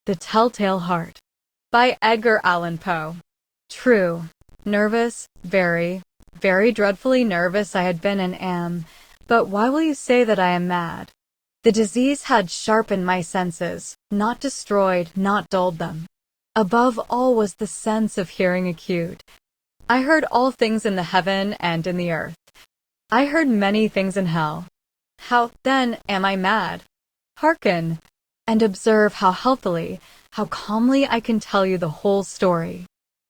The Telltale Heart by Edgar Allan Poe. True. Nervous, very, very dreadfully nervous I had been and am, but why will you say that I am mad? The disease had sharpened my senses, not destroyed, not dulled them. Above all was the sense of hearing acute. I heard all things in the heaven and in the earth. I heard many things in hell. How, then, am I mad? Hearken, and observe how healthily, how calmly I can tell you the whole story.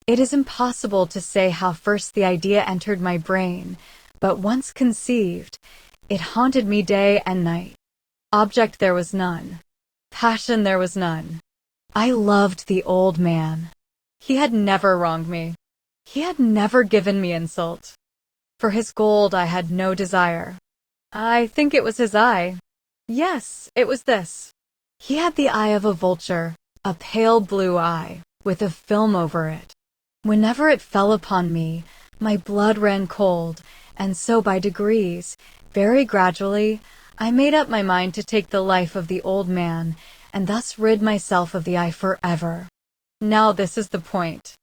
It is impossible to say how first the idea entered my brain, but once conceived, it haunted me day and night. Object there was none. Passion there was none. I loved the old man. He had never wronged me. He had never given me insult. For his gold I had no desire. I think it was his eye. Yes, it was this. He had the eye of a vulture, a pale blue eye, with a film over it. Whenever it fell upon me, my blood ran cold, and so by degrees, very gradually, I made up my mind to take the life of the old man, and thus rid myself of the eye forever. Now this is the point.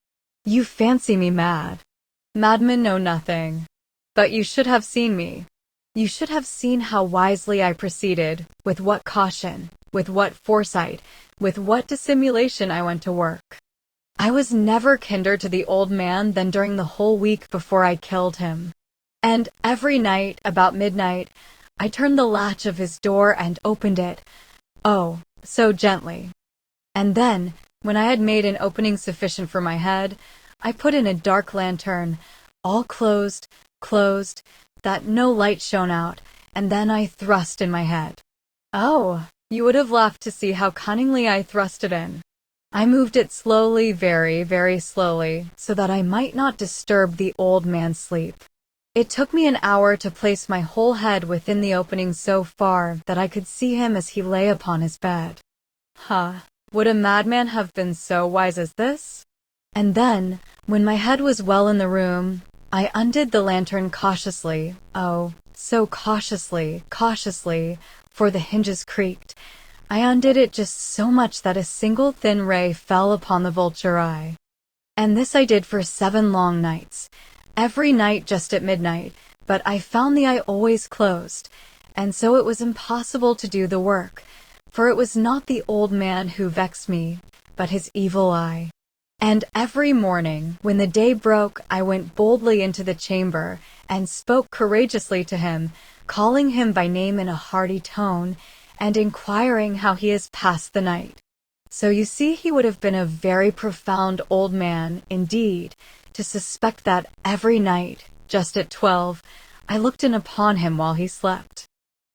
You fancy me mad. Madmen know nothing. But you should have seen me. You should have seen how wisely I proceeded, with what caution, with what foresight, with what dissimulation I went to work. I was never kinder to the old man than during the whole week before I killed him. And every night, about midnight, I turned the latch of his door and opened it, oh, so gently. And then, when I had made an opening sufficient for my head, I put in a dark lantern, all closed, that no light shone out, and then I thrust in my head. Oh, you would have laughed to see how cunningly I thrust it in. I moved it slowly, very, very slowly, so that I might not disturb the old man's sleep. It took me an hour to place my whole head within the opening so far that I could see him as he lay upon his bed. Would a madman have been so wise as this? And then, when my head was well in the room, I undid the lantern cautiously, oh, so cautiously, for the hinges creaked. I undid it just so much that a single thin ray fell upon the vulture eye. And this I did for 7 long nights, every night just at midnight, but I found the eye always closed, and so it was impossible to do the work, for it was not the old man who vexed me, but his evil eye. And every morning, when the day broke, I went boldly into the chamber, and spoke courageously to him, calling him by name in a hearty tone, and inquiring how he has passed the night. So you see he would have been a very profound old man, indeed, to suspect that every night, just at 12, I looked in upon him while he slept.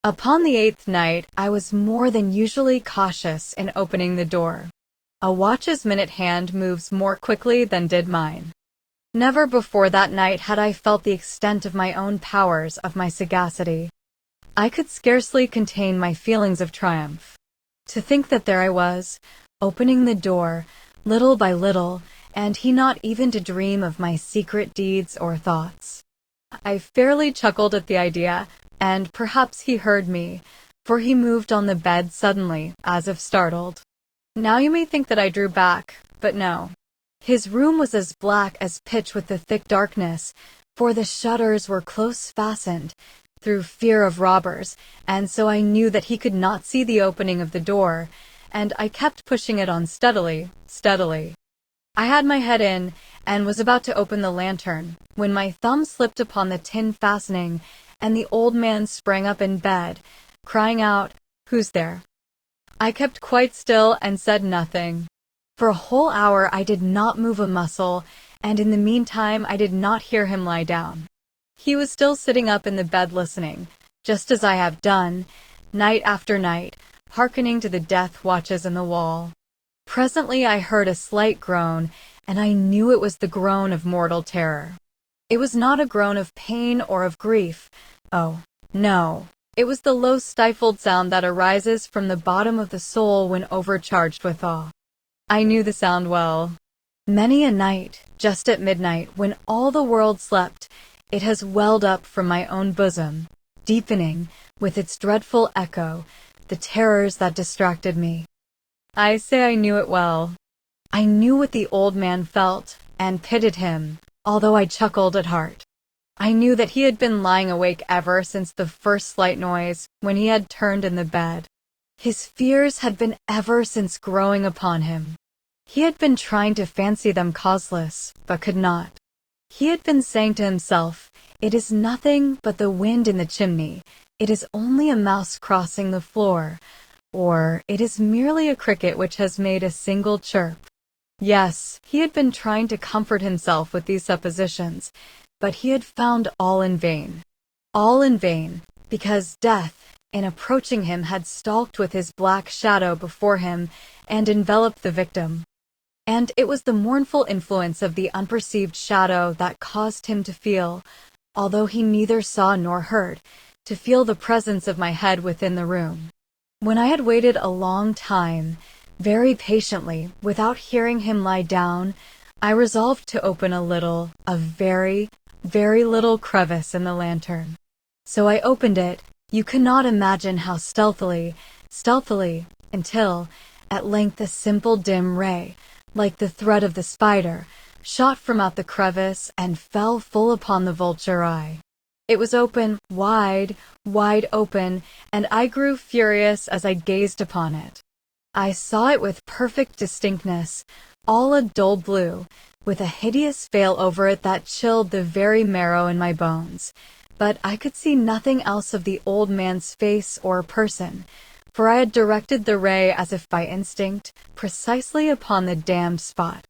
Upon the 8th night, I was more than usually cautious in opening the door. A watch's minute hand moves more quickly than did mine. Never before that night had I felt the extent of my own powers, of my sagacity. I could scarcely contain my feelings of triumph. To think that there I was, opening the door, little by little, and he not even to dream of my secret deeds or thoughts. I fairly chuckled at the idea, and perhaps he heard me, for he moved on the bed suddenly, as if startled. Now you may think that I drew back, but no. His room was as black as pitch with the thick darkness, for the shutters were close fastened, through fear of robbers, and so I knew that he could not see the opening of the door, and I kept pushing it on steadily. I had my head in, and was about to open the lantern, when my thumb slipped upon the tin fastening, and the old man sprang up in bed, crying out, "Who's there?" I kept quite still and said nothing. For a whole hour I did not move a muscle, and in the meantime I did not hear him lie down. He was still sitting up in the bed listening, just as I have done, night after night, hearkening to the death watches in the wall. Presently I heard a slight groan, and I knew it was the groan of mortal terror. It was not a groan of pain or of grief. Oh, no. It was the low stifled sound that arises from the bottom of the soul when overcharged with awe. I knew the sound well. Many a night, just at midnight, when all the world slept, it has welled up from my own bosom, deepening, with its dreadful echo, the terrors that distracted me. I say I knew it well. I knew what the old man felt, and pitied him, although I chuckled at heart. I knew that he had been lying awake ever since the first slight noise, when he had turned in the bed. His fears had been ever since growing upon him. He had been trying to fancy them causeless, but could not. He had been saying to himself, "It is nothing but the wind in the chimney. It is only a mouse crossing the floor," or "It is merely a cricket which has made a single chirp." Yes, he had been trying to comfort himself with these suppositions, but he had found all in vain. All in vain, because death, in approaching him, had stalked with his black shadow before him and enveloped the victim. And it was the mournful influence of the unperceived shadow that caused him to feel, although he neither saw nor heard, to feel the presence of my head within the room. When I had waited a long time, very patiently, without hearing him lie down, I resolved to open a very, very little crevice in the lantern. So I opened it, you cannot imagine how stealthily, until, at length a simple dim ray, like the thread of the spider, shot from out the crevice and fell full upon the vulture eye. It was open, wide, wide open, and I grew furious as I gazed upon it. I saw it with perfect distinctness, all a dull blue, with a hideous veil over it that chilled the very marrow in my bones. But I could see nothing else of the old man's face or person, for I had directed the ray as if by instinct, precisely upon the damned spot.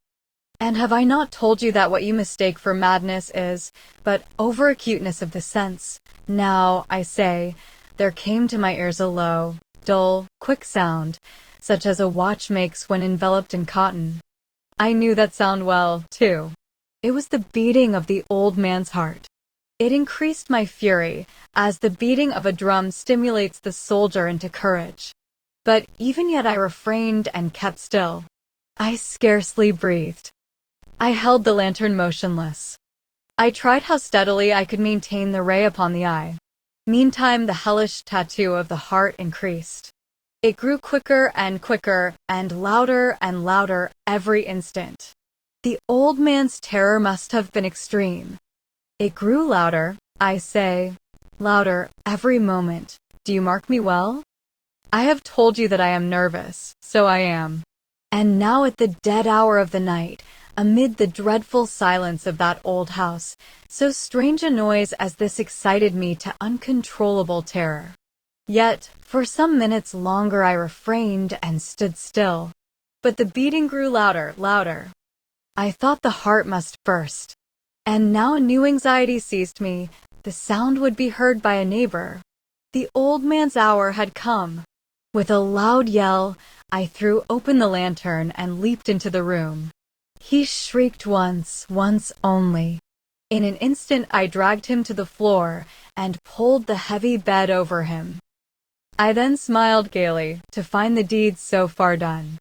And have I not told you that what you mistake for madness is but over-acuteness of the sense? Now, I say, there came to my ears a low, dull, quick sound, such as a watch makes when enveloped in cotton. I knew that sound well, too. It was the beating of the old man's heart. It increased my fury, as the beating of a drum stimulates the soldier into courage. But even yet I refrained and kept still. I scarcely breathed. I held the lantern motionless. I tried how steadily I could maintain the ray upon the eye. Meantime, the hellish tattoo of the heart increased. It grew quicker and louder every instant. The old man's terror must have been extreme. It grew louder, I say, louder every moment. Do you mark me well? I have told you that I am nervous, so I am. And now at the dead hour of the night, amid the dreadful silence of that old house, so strange a noise as this excited me to uncontrollable terror. Yet, for some minutes longer I refrained and stood still. But the beating grew louder. I thought the heart must burst. And now a new anxiety seized me. The sound would be heard by a neighbor. The old man's hour had come. With a loud yell, I threw open the lantern and leaped into the room. He shrieked once only. In an instant I dragged him to the floor and pulled the heavy bed over him. I then smiled gaily to find the deed so far done.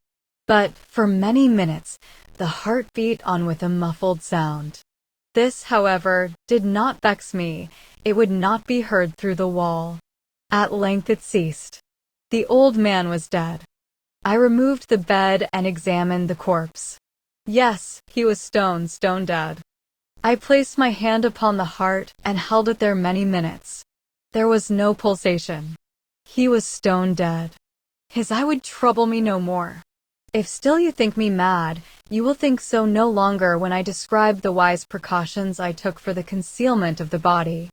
But for many minutes the heart beat on with a muffled sound. This, however, did not vex me. It would not be heard through the wall. At length it ceased. The old man was dead. I removed the bed and examined the corpse. Yes, he was stone dead. I placed my hand upon the heart and held it there many minutes. There was no pulsation. He was stone dead. His eye would trouble me no more. If still you think me mad, you will think so no longer when I describe the wise precautions I took for the concealment of the body.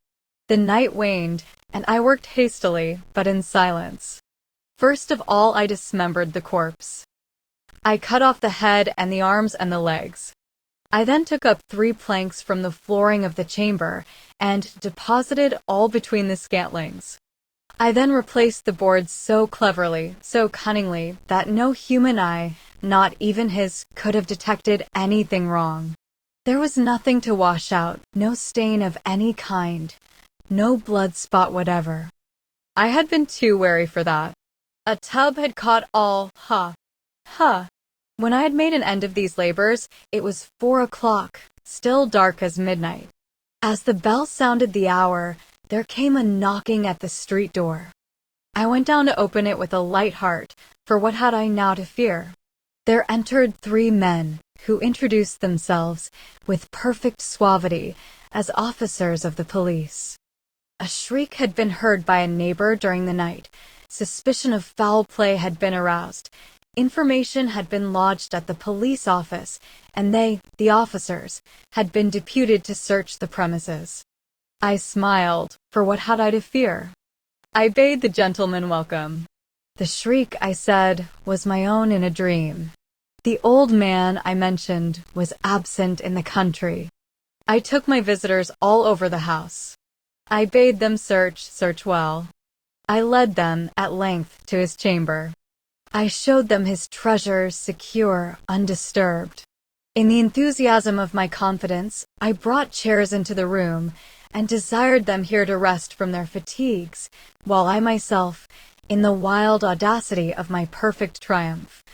The night waned, and I worked hastily, but in silence. First of all I dismembered the corpse. I cut off the head and the arms and the legs. I then took up 3 planks from the flooring of the chamber and deposited all between the scantlings. I then replaced the boards so cleverly, so cunningly, that no human eye, not even his, could have detected anything wrong. There was nothing to wash out, no stain of any kind, no blood spot whatever. I had been too wary for that. A tub had caught all, When I had made an end of these labors, it was 4 o'clock, still dark as midnight. As the bell sounded the hour, there came a knocking at the street door. I went down to open it with a light heart, for what had I now to fear? There entered 3 men, who introduced themselves, with perfect suavity, as officers of the police. A shriek had been heard by a neighbor during the night. Suspicion of foul play had been aroused. Information had been lodged at the police office, and they, the officers, had been deputed to search the premises. I smiled, for what had I to fear? I bade the gentleman welcome. The shriek, I said, was my own in a dream. The old man, I mentioned, was absent in the country. I took my visitors all over the house. I bade them search well. I led them, at length, to his chamber. I showed them his treasures secure, undisturbed. In the enthusiasm of my confidence, I brought chairs into the room, and desired them here to rest from their fatigues, while I myself, in the wild audacity of my perfect triumph,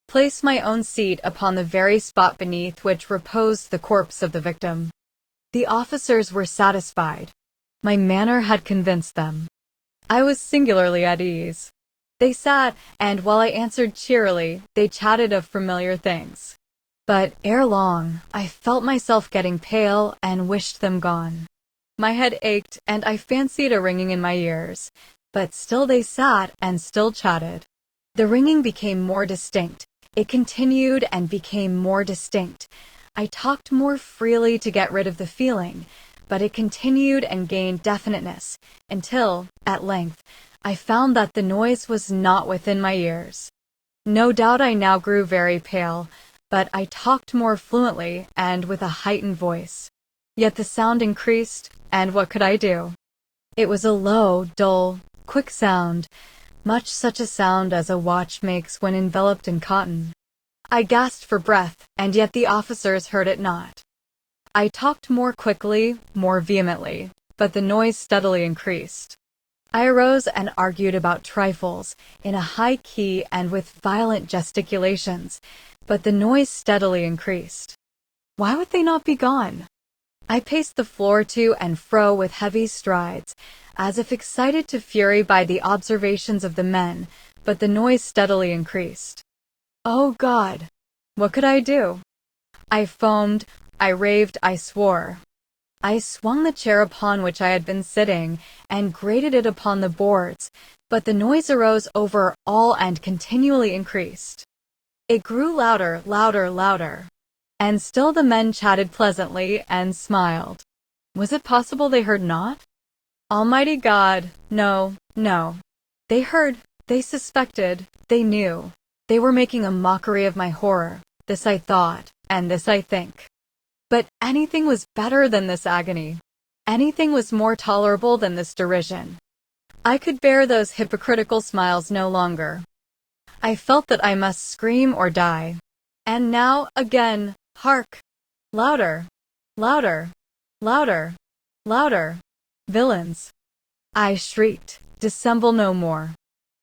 placed my own seat upon the very spot beneath which reposed the corpse of the victim. The officers were satisfied. My manner had convinced them. I was singularly at ease. They sat, and while I answered cheerily, they chatted of familiar things. But ere long, I felt myself getting pale and wished them gone. My head ached, and I fancied a ringing in my ears, but still they sat and still chatted. The ringing became more distinct. It continued and became more distinct. I talked more freely to get rid of the feeling, but it continued and gained definiteness, until, at length, I found that the noise was not within my ears. No doubt I now grew very pale, but I talked more fluently and with a heightened voice. Yet the sound increased, and what could I do? It was a low, dull, quick sound, much such a sound as a watch makes when enveloped in cotton. I gasped for breath, and yet the officers heard it not. I talked more quickly, more vehemently, but the noise steadily increased. I arose and argued about trifles, in a high key and with violent gesticulations, but the noise steadily increased. Why would they not be gone? I paced the floor to and fro with heavy strides, as if excited to fury by the observations of the men, but the noise steadily increased. Oh God! What could I do? I foamed, I raved, I swore. I swung the chair upon which I had been sitting, and grated it upon the boards, but the noise arose over all and continually increased. It grew louder, louder, louder. And still the men chatted pleasantly and smiled. Was it possible they heard not? Almighty God, no, no. They heard, they suspected, they knew. They were making a mockery of my horror. This I thought, and this I think. But anything was better than this agony. Anything was more tolerable than this derision. I could bear those hypocritical smiles no longer. I felt that I must scream or die. And now, again, hark! Louder! Louder! Louder! Louder! Villains! I shrieked, dissemble no more.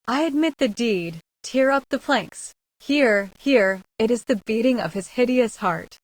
I admit the deed, tear up the planks. Here, it is the beating of his hideous heart.